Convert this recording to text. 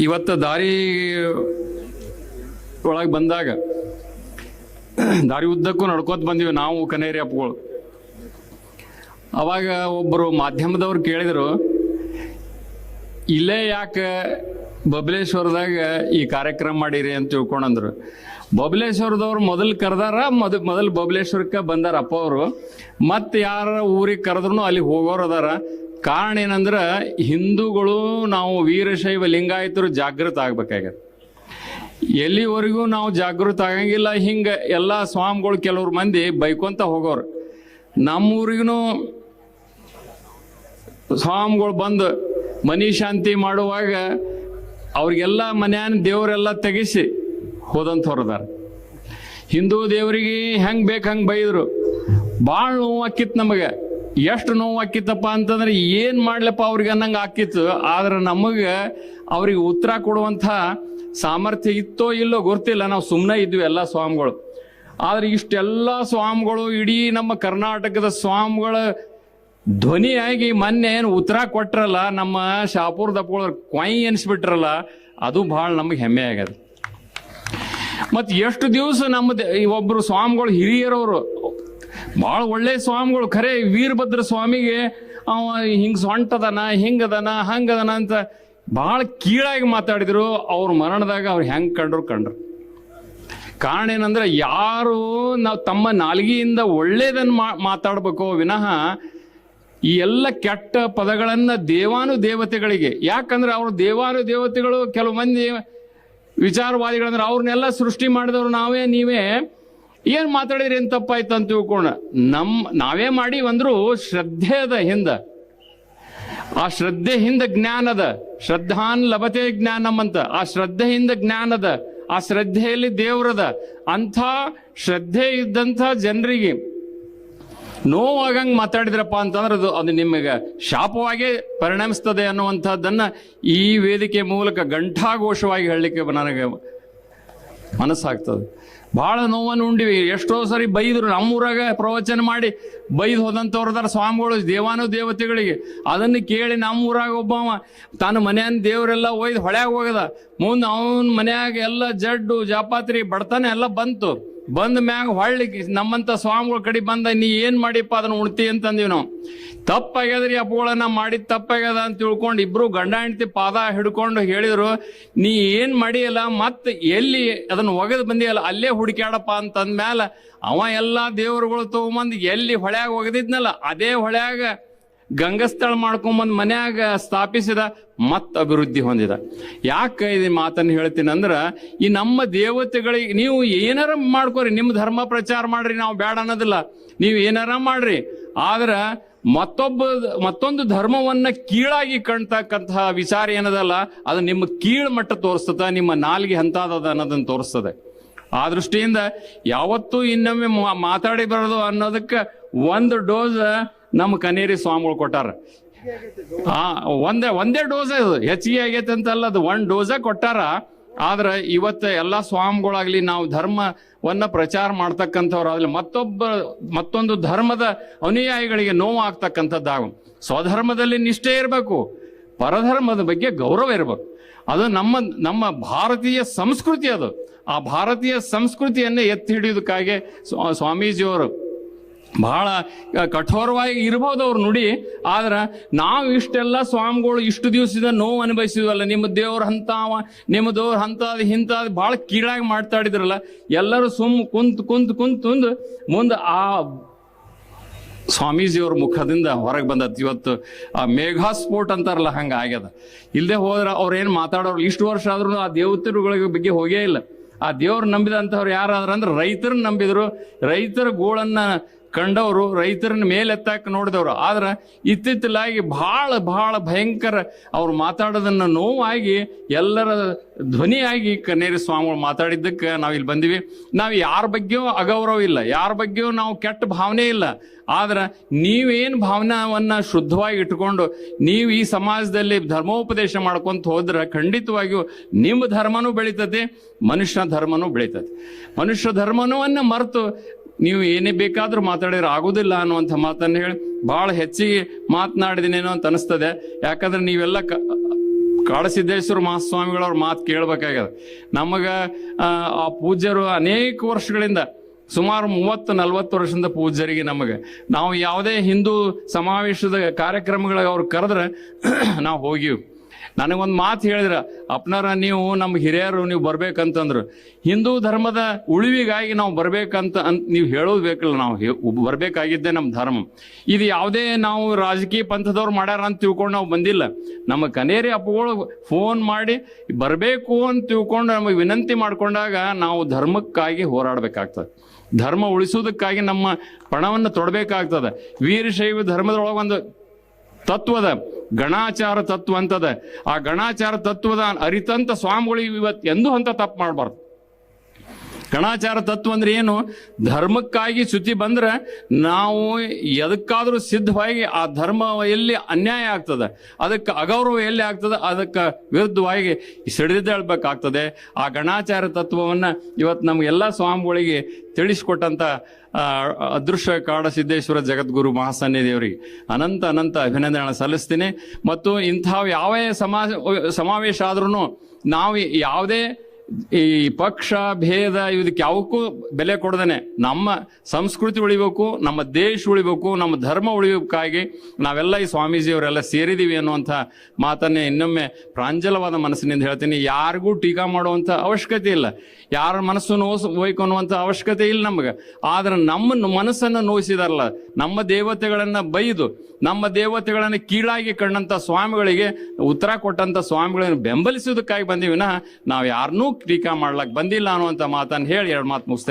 ಇವತ್ತು ದಾರಿ ಒಳಗೆ ಬಂದಾಗ ದಾರಿ ಉದ್ದಕ್ಕೂ ನಡ್ಕೋತ ಬಂದಿವಿ ನಾವು ಕನೇರಿ ಅಪ್ಪಗಳು. ಅವಾಗ ಒಬ್ಬರು ಮಾಧ್ಯಮದವ್ರು ಕೇಳಿದರು, ಇಲ್ಲೇ ಯಾಕೆ ಬಬಲೇಶ್ವರದಾಗ ಈ ಕಾರ್ಯಕ್ರಮ ಮಾಡಿರಿ ಅಂತ ತಿಳ್ಕೊಂಡ್ರು. ಬಬಲೇಶ್ವರದವ್ರು ಮೊದಲು ಕರೆದಾರ, ಮೊದಲು ಬಬಲೇಶ್ವರಕ್ಕೆ ಬಂದಾರ ಅಪ್ಪ ಅವರು. ಮತ್ತು ಯಾರ ಊರಿಗೆ ಕರೆದ್ರು ಅಲ್ಲಿ ಹೋಗೋರು ಅದಾರ. ಕಾರಣ ಏನಂದ್ರೆ ಹಿಂದೂಗಳು ನಾವು ವೀರಶೈವ ಲಿಂಗಾಯತರು ಜಾಗೃತ ಆಗ್ಬೇಕಾಗ್ಯದ. ಎಲ್ಲಿವರೆಗೂ ನಾವು ಜಾಗೃತ ಆಗಂಗಿಲ್ಲ. ಹಿಂಗೆ ಎಲ್ಲ ಸ್ವಾಮಿಗಳು ಕೆಲವ್ರು ಮಂದಿ ಬೈಕೊಂತ ಹೋಗೋರು. ನಮ್ಮೂರಿಗೂ ಸ್ವಾಮಿಗಳು ಬಂದು ಮನಿ ಶಾಂತಿ ಮಾಡುವಾಗ ಅವ್ರಿಗೆಲ್ಲ ಮನ್ಯಾನ ದೇವರೆಲ್ಲ ತೆಗಿಸಿ ಹೋದಂತ ಹೊರದಾರ. ಹಿಂದೂ ದೇವರಿಗೆ ಹೆಂಗೆ ಬೇಕು ಹಂಗೆ ಬೈದರು. ಭಾಳ ನೋವು ಆಕಿತ್ತು ನಮಗೆ. ಎಷ್ಟು ನೋವು ಆಕಿತ್ತಪ್ಪ ಅಂತಂದ್ರೆ ಏನು ಮಾಡ್ಲಪ್ಪ ಅವ್ರಿಗೆ ಅನ್ನಂಗೆ ಆಕಿತ್ತು. ಆದ್ರೆ ನಮಗೆ ಅವ್ರಿಗೆ ಉತ್ತರ ಕೊಡುವಂಥ ಸಾಮರ್ಥ್ಯ ಇತ್ತೋ ಇಲ್ಲೋ ಗೊತ್ತಿಲ್ಲ. ನಾವು ಸುಮ್ಮನೆ ಇದ್ವಿ ಎಲ್ಲ ಸ್ವಾಮಿಗಳು. ಆದ್ರೆ ಇಷ್ಟೆಲ್ಲ ಸ್ವಾಮಿಗಳು ಇಡೀ ನಮ್ಮ ಕರ್ನಾಟಕದ ಸ್ವಾಮಿಗಳ ಧ್ವನಿಯಾಗಿ ಮೊನ್ನೆ ಏನು ಉತ್ತರ ಕೊಟ್ರಲ್ಲ, ನಮ್ಮ ಶಾಪುರ್ ದಪ್ಪಗಳು ಕೊಯ್ ಎನಿಸ್ಬಿಟ್ರಲ್ಲ, ಅದು ಭಾಳ ನಮಗೆ ಹೆಮ್ಮೆ ಆಗ್ಯದ. ಮತ್ತು ಎಷ್ಟು ದಿವಸ ನಮ್ಮದು ಒಬ್ಬರು ಸ್ವಾಮಿಗಳು ಹಿರಿಯರವರು ಭಾಳ ಒಳ್ಳೆ ಸ್ವಾಮಿಗಳು, ಖರೆ ವೀರಭದ್ರ ಸ್ವಾಮಿಗೆ ಅವ ಹಿಂಗೆ ಸೊಂಟದನ ಹಿಂಗದನ ಹಂಗದನ ಅಂತ ಭಾಳ ಕೀಳಾಗಿ ಮಾತಾಡಿದ್ರು. ಅವ್ರ ಮರಣದಾಗ ಅವ್ರು ಹೆಂಗೆ ಕಂಡ್ರು. ಕಾರಣ ಏನಂದ್ರೆ ಯಾರು ನಾವು ತಮ್ಮ ನಾಲ್ಗೆಯಿಂದ ಒಳ್ಳೇದನ್ನು ಮಾತಾಡ್ಬೇಕು ವಿನಃ ಈ ಎಲ್ಲ ಕೆಟ್ಟ ಪದಗಳನ್ನು ದೇವಾನುದೇವತೆಗಳಿಗೆ, ಯಾಕಂದ್ರೆ ಅವರು ದೇವಾನುದೇವತೆಗಳು ಕೆಲವು ಮಂದಿ ವಿಚಾರವಾದಿಗಳಂದ್ರೆ ಅವ್ರನ್ನೆಲ್ಲ ಸೃಷ್ಟಿ ಮಾಡಿದವರು ನಾವೇ ನೀವೇ ಏನು ಮಾತಾಡಿದ್ರಿ ಏನು ತಪ್ಪಾಯ್ತು ಅಂತ ತಿಳ್ಕೊಂಡ ನಾವೇ ಮಾಡಿ ಅಂದ್ರು ಶ್ರದ್ಧೆ ಅದ ಹಿಂದ. ಆ ಶ್ರದ್ಧೆ ಹಿಂದ ಜ್ಞಾನದ, ಶ್ರದ್ಧಾನ್ ಲಭತೆ ಜ್ಞಾನಂ ಅಂತ. ಆ ಶ್ರದ್ಧೆಯಿಂದ ಜ್ಞಾನದ, ಆ ಶ್ರದ್ಧೆಯಲ್ಲಿ ದೇವ್ರದ. ಅಂಥ ಶ್ರದ್ಧೆ ಇದ್ದಂಥ ಜನರಿಗೆ ನೋವಾಗಂಗೆ ಮಾತಾಡಿದ್ರಪ್ಪ ಅಂತಂದ್ರೆ ಅದು ನಿಮಗೆ ಶಾಪವಾಗೇ ಪರಿಣಮಿಸ್ತದೆ ಅನ್ನುವಂಥದ್ದನ್ನು ಈ ವೇದಿಕೆ ಮೂಲಕ ಘಂಟಾಘೋಷವಾಗಿ ಹೇಳಲಿಕ್ಕೆ ನನಗೆ ಮನಸ್ಸಾಗ್ತದೆ. ಭಾಳ ನೋವನ್ನು ಉಂಡಿವಿ. ಎಷ್ಟೋ ಸರಿ ಬೈದರು. ನಮ್ಮೂರಾಗ ಪ್ರವಚನ ಮಾಡಿ ಬೈದು ಹೋದಂಥವ್ರದಾರ ಸ್ವಾಮಿಗಳು ದೇವಾನುದೇವತೆಗಳಿಗೆ. ಅದನ್ನು ಕೇಳಿ ನಮ್ಮೂರಾಗ ಒಬ್ಬವ ತಾನು ಮನೆಯನ್ನ ದೇವರೆಲ್ಲ ಒಯ್ದು ಹೊಳ್ಯಾಗ ಹೋಗದ. ಮುಂದೆ ಅವನ ಮನ್ಯಾಗ ಎಲ್ಲ ಜಡ್ಡು ಜಾಪಾತ್ರಿ ಬಡತನ ಎಲ್ಲ ಬಂದ ಮ್ಯಾಗ ಹೊಳ್ಳಿ ನಮ್ಮಂಥ ಸ್ವಾಮಿಗಳ ಕಡೆ ಬಂದ, ನೀ ಏನು ಮಾಡಿಪ್ಪ ಅದನ್ನು ಉಣ್ತಿ ಅಂತಂದೀವಿ ನಾವು. ತಪ್ಪಾಗ್ಯದ್ರಿ ಅಪ್ಪಗಳನ್ನ ಮಾಡಿದ ತಪ್ಪಾಗ್ಯದ ಅಂತ ತಿಳ್ಕೊಂಡು ಇಬ್ರು ಗಂಡ ಹೆಂಡತಿ ಪಾದ ಹಿಡ್ಕೊಂಡು ಹೇಳಿದ್ರು, ನೀ ಏನು ಮಾಡಿಯಲ್ಲ ಮತ್ತೆ ಎಲ್ಲಿ ಅದನ್ನು ಒಗೆದು ಬಂದಿಯಲ್ಲ ಅಲ್ಲೇ ಹುಡುಕ್ಯಾಡಪ್ಪ ಅಂತಂದ್ಮೇಲೆ ಅವ ಎಲ್ಲ ದೇವರುಗಳು ತಗೊಂಬಂದು ಎಲ್ಲಿ ಹೊಳ್ಯಾಗ ಒಗೆದಿದ್ನಲ್ಲ ಅದೇ ಹೊಳ್ಯಾಗ ಗಂಗಸ್ಥಳ ಮಾಡ್ಕೊಂಬಂದು ಮನ್ಯಾಗ ಸ್ಥಾಪಿಸಿದ, ಮತ್ತೆ ಅಭಿವೃದ್ಧಿ ಹೊಂದಿದ. ಯಾಕೆ ಇದು ಮಾತನ್ನು ಹೇಳ್ತೀನಿ ಅಂದ್ರೆ, ಈ ನಮ್ಮ ದೇವತೆಗಳಿಗೆ ನೀವು ಏನಾರ ಮಾಡ್ಕೊರಿ, ನಿಮ್ಮ ಧರ್ಮ ಪ್ರಚಾರ ಮಾಡ್ರಿ, ನಾವು ಬೇಡ ಅನ್ನೋದಿಲ್ಲ. ನೀವು ಏನಾರ ಮಾಡ್ರಿ, ಆದ್ರೆ ಮತ್ತೊಂದು ಧರ್ಮವನ್ನ ಕೀಳಾಗಿ ಕಾಣ್ತಕ್ಕಂತಹ ವಿಚಾರ ಏನದಲ್ಲ, ಅದು ನಿಮ್ಮ ಕೀಳು ಮಟ್ಟ ತೋರಿಸ್ತದ, ನಿಮ್ಮ ನಾಲ್ಗೆ ಹಂತಾದದ ಅನ್ನೋದನ್ನ ತೋರಿಸ್ತದೆ. ಆ ದೃಷ್ಟಿಯಿಂದ ಯಾವತ್ತೂ ಇನ್ನೊಮ್ಮೆ ಮಾತಾಡಿ ಬರೋದು ಅನ್ನೋದಕ್ಕೆ ಒಂದು ಡೋಸ್ ನಮ್ಮ ಕನೇರಿ ಸ್ವಾಮಿಗಳು ಕೊಟ್ಟಾರ. ಒಂದೇ ಡೋಸ್ ಅದು, ಹೆಚ್ಚಿಗೆ ಆಗೈತೆ ಅಂತಲ್ಲ, ಅದು ಒಂದು ಡೋಸ ಕೊಟ್ಟಾರ. ಆದ್ರೆ ಇವತ್ತು ಎಲ್ಲ ಸ್ವಾಮಿಗಳಾಗ್ಲಿ ನಾವು ಧರ್ಮವನ್ನ ಪ್ರಚಾರ ಮಾಡ್ತಕ್ಕಂಥವ್ರಾಗ್ಲಿ ಮತ್ತೊಂದು ಧರ್ಮದ ಅನುಯಾಯಿಗಳಿಗೆ ನೋವು ಆಗ್ತಕ್ಕಂಥದ್ದಾಗು. ಸ್ವಧರ್ಮದಲ್ಲಿ ನಿಷ್ಠೆ ಇರಬೇಕು, ಪರಧರ್ಮದ ಬಗ್ಗೆ ಗೌರವ ಇರಬೇಕು. ಅದು ನಮ್ಮ ಭಾರತೀಯ ಸಂಸ್ಕೃತಿ. ಅದು ಆ ಭಾರತೀಯ ಸಂಸ್ಕೃತಿಯನ್ನೇ ಎತ್ತಿ ಹಿಡಿಯೋದಕ್ಕಾಗಿ ಸ್ವಾಮೀಜಿಯವರು ಬಹಳ ಕಠೋರವಾಗಿ ಇರ್ಬೋದು ಅವ್ರ ನುಡಿ. ಆದ್ರೆ ನಾವು ಇಷ್ಟೆಲ್ಲ ಸ್ವಾಮಿಗಳು ಇಷ್ಟು ದಿವಸದ ನೋವು ಅನುಭವಿಸಿದ್ವಲ್ಲ, ನಿಮ್ಮ ದೇವ್ರ ಹಂತಾವ, ನಿಮ್ಮ ದೇವ್ರ ಹಂತಾದ ಇಂತಾದ ಭಾಳ ಕೀಳಾಗಿ ಮಾತಾಡಿದ್ರಲ್ಲ. ಎಲ್ಲರೂ ಕುಂತು ಮುಂದೆ ಆ ಸ್ವಾಮೀಜಿಯವ್ರ ಮುಖದಿಂದ ಹೊರಗೆ ಬಂದದ್ದು ಇವತ್ತು ಆ ಮೇಘಾಸ್ಫೋಟ್ ಅಂತಾರಲ್ಲ ಹಂಗೆ ಆಗ್ಯದ. ಇಲ್ಲದೆ ಹೋದ್ರೆ ಅವ್ರೇನು ಮಾತಾಡೋರು ಇಷ್ಟು ವರ್ಷ ಆದ್ರೂ ಆ ದೇವತೆಗಳ ಬಗ್ಗೆ ಹೋಗೇ ಇಲ್ಲ. ಆ ದೇವ್ರು ನಂಬಿದಂಥವ್ರು ಯಾರಾದ್ರ ಅಂದ್ರೆ ರೈತರನ್ನ ನಂಬಿದ್ರು, ರೈತರ ಗೋಳನ್ನ ಕಂಡವರು, ರೈತರನ್ನ ಮೇಲೆತ್ತಾಕ ನೋಡಿದವರು. ಆದ್ರೆ ಇತ್ತಿತ್ತಲಾಗಿ ಬಹಳ ಭಯಂಕರ ಅವ್ರು ಮಾತಾಡೋದನ್ನ ನೋವಾಗಿ ಎಲ್ಲರ ಧ್ವನಿಯಾಗಿ ಕನೇರಿ ಸ್ವಾಮಿಗಳು ಮಾತಾಡಿದ್ದಕ್ಕೆ ನಾವು ಇಲ್ಲಿ ಬಂದಿವಿ. ನಾವು ಯಾರ ಬಗ್ಗೆಯೂ ಅಗೌರವ ಇಲ್ಲ, ಯಾರ ಬಗ್ಗೆಯೂ ನಾವು ಕೆಟ್ಟ ಭಾವನೆ ಇಲ್ಲ. ಆದ್ರೆ ನೀವೇನು ಭಾವನವನ್ನ ಶುದ್ಧವಾಗಿ ಇಟ್ಕೊಂಡು ನೀವು ಈ ಸಮಾಜದಲ್ಲಿ ಧರ್ಮೋಪದೇಶ ಮಾಡ್ಕೊಂತ ಹೋದ್ರೆ ಖಂಡಿತವಾಗಿಯೂ ನಿಮ್ಮ ಧರ್ಮನೂ ಬೆಳೀತದೆ, ಮನುಷ್ಯ ಧರ್ಮನೂ ಬೆಳೀತದೆ. ಮನುಷ್ಯ ಧರ್ಮನವನ್ನ ಮರೆತು ನೀವು ಏನೇ ಬೇಕಾದ್ರೂ ಮಾತಾಡಿದ್ರೆ ಆಗೋದಿಲ್ಲ ಅನ್ನುವಂಥ ಮಾತನ್ನು ಹೇಳಿ ಭಾಳ ಹೆಚ್ಚಿಗೆ ಮಾತನಾಡಿದಿನೇನೋ ಅಂತ ಅನಿಸ್ತದೆ. ಯಾಕಂದ್ರೆ ನೀವೆಲ್ಲ ಕಾಡಸಿದ್ದೇಶ್ವರ ಮಹಾಸ್ವಾಮಿಗಳವ್ರ ಮಾತು ಕೇಳಬೇಕಾಗ್ಯದ. ನಮಗೆ ಆ ಪೂಜ್ಯರು ಅನೇಕ ವರ್ಷಗಳಿಂದ, ಸುಮಾರು 30-40 ವರ್ಷದಿಂದ ಪೂಜ್ಯರಿಗೆ ನಮಗೆ, ನಾವು ಯಾವುದೇ ಹಿಂದೂ ಸಮಾವೇಶದ ಕಾರ್ಯಕ್ರಮಗಳಿಗೆ ಅವ್ರು ಕರೆದ್ರೆ ನಾವು ಹೋಗಿವಿ. ನನಗೊಂದು ಮಾತು ಹೇಳಿದ್ರ, ಅಪ್ನಾರ ನೀವು ನಮ್ಮ ಹಿರಿಯರು, ನೀವು ಬರ್ಬೇಕಂತಂದ್ರು. ಹಿಂದೂ ಧರ್ಮದ ಉಳಿವಿಗಾಗಿ ನಾವು ಬರ್ಬೇಕಂತ ನೀವು ಹೇಳೋದು ಬೇಕಲ್ಲ, ನಾವು ಬರ್ಬೇಕಾಗಿದ್ದೆ ನಮ್ಮ ಧರ್ಮ. ಇದು ಯಾವುದೇ ನಾವು ರಾಜಕೀಯ ಪಂಥದವ್ರು ಮಾಡ್ಯಾರ ಅಂತ ತಿಳ್ಕೊಂಡು ನಾವು ಬಂದಿಲ್ಲ. ನಮ್ಮ ಕನೇರಿ ಅಪ್ಪಗಳು ಫೋನ್ ಮಾಡಿ ಬರಬೇಕು ಅಂತ ತಿಳ್ಕೊಂಡು ನಮಗೆ ವಿನಂತಿ ಮಾಡ್ಕೊಂಡಾಗ ನಾವು ಧರ್ಮಕ್ಕಾಗಿ ಹೋರಾಡಬೇಕಾಗ್ತದೆ, ಧರ್ಮ ಉಳಿಸೋದಕ್ಕಾಗಿ ನಮ್ಮ ಪಣವನ್ನು ತೊಡಬೇಕಾಗ್ತದೆ. ವೀರಶೈವ ಧರ್ಮದೊಳಗೊಂದು ತತ್ವದ ಗಣಾಚಾರ ತತ್ವ ಅಂತದ. ಆ ಗಣಾಚಾರ ತತ್ವದ ಅರಿತಂತ ಸ್ವಾಮಿಗಳು ಇವತ್ತು ಎಂದೂ ಅಂತ ತಪ್ಪು ಮಾಡಬಾರ್ದು. ಗಣಾಚಾರ ತತ್ವ ಅಂದ್ರೆ ಏನು? ಧರ್ಮಕ್ಕಾಗಿ ಚ್ಯುತಿ ಬಂದ್ರೆ ನಾವು ಎದಕ್ಕಾದ್ರೂ ಸಿದ್ಧವಾಗಿ ಆ ಧರ್ಮ ಎಲ್ಲಿ ಅನ್ಯಾಯ ಆಗ್ತದೆ, ಅದಕ್ಕೆ ಅಗೌರವ ಎಲ್ಲಿ ಆಗ್ತದೆ, ಅದಕ್ಕೆ ವಿರುದ್ಧವಾಗಿ ಸಿಡಿದೇಳ್ಬೇಕಾಗ್ತದೆ. ಆ ಗಣಾಚಾರ ತತ್ವವನ್ನು ಇವತ್ತು ನಮಗೆಲ್ಲ ಸ್ವಾಮಿಗಳಿಗೆ ತಿಳಿಸಿಕೊಟ್ಟಂತ ಅದೃಶ್ಯ ಕಾಡಸಿದ್ದೇಶ್ವರ ಜಗದ್ಗುರು ಮಹಾಸನ್ನಿಧಿಯವರಿಗೆ ಅನಂತ ಅನಂತ ಅಭಿನಂದನೆ ಸಲ್ಲಿಸ್ತೀನಿ. ಮತ್ತು ಇಂಥ ಯಾವ ಸಮಾವೇಶ ಆದ್ರೂ ನಾವು ಯಾವುದೇ ಈ ಪಕ್ಷ ಭೇದ ಇದಕ್ಕೆ ಯಾವಕ್ಕೂ ಬೆಲೆ ಕೊಡದೇನೆ ನಮ್ಮ ಸಂಸ್ಕೃತಿ ಉಳಿಬೇಕು, ನಮ್ಮ ದೇಶ ಉಳಿಬೇಕು, ನಮ್ಮ ಧರ್ಮ ಉಳಿಬೇಕಾಗಿ ನಾವೆಲ್ಲ ಈ ಸ್ವಾಮೀಜಿಯವರೆಲ್ಲ ಸೇರಿದೀವಿ ಅನ್ನುವಂಥ ಮಾತನ್ನೇ ಇನ್ನೊಮ್ಮೆ ಪ್ರಾಂಜಲವಾದ ಮನಸ್ಸಿನಿಂದ ಹೇಳ್ತೀನಿ. ಯಾರಿಗೂ ಟೀಕಾ ಮಾಡುವಂಥ ಅವಶ್ಯಕತೆ ಇಲ್ಲ, ಯಾರ ಮನಸ್ಸು ನೋಯಿಸಬೇಕು ಅನ್ನುವಂಥ ಅವಶ್ಯಕತೆ ಇಲ್ಲ ನಮಗೆ. ಆದ್ರೆ ನಮ್ಮ ಮನಸ್ಸನ್ನು ನೋಯಿಸಿದಾರಲ್ಲ, ನಮ್ಮ ದೇವತೆಗಳನ್ನು ಬೈದು ನಮ್ಮ ದೇವತೆಗಳನ್ನು ಕೀಳಾಗಿ ಕಂಡಂಥ ಸ್ವಾಮಿಗಳಿಗೆ ಉತ್ತರ ಕೊಟ್ಟಂಥ ಸ್ವಾಮಿಗಳನ್ನು ಬೆಂಬಲಿಸೋದಕ್ಕಾಗಿ ಬಂದೀವಿನ ನಾವು ಯಾರನ್ನೂ ಟೀಕಾ ಮಾಡ್ಲಕ್ಕೆ ಬಂದಿಲ್ಲ ಅನ್ನುವಂಥ ಮಾತನ್ನು ಹೇಳಿ 2 ಮಾತು ಮುಗಿಸ್ತೇನೆ.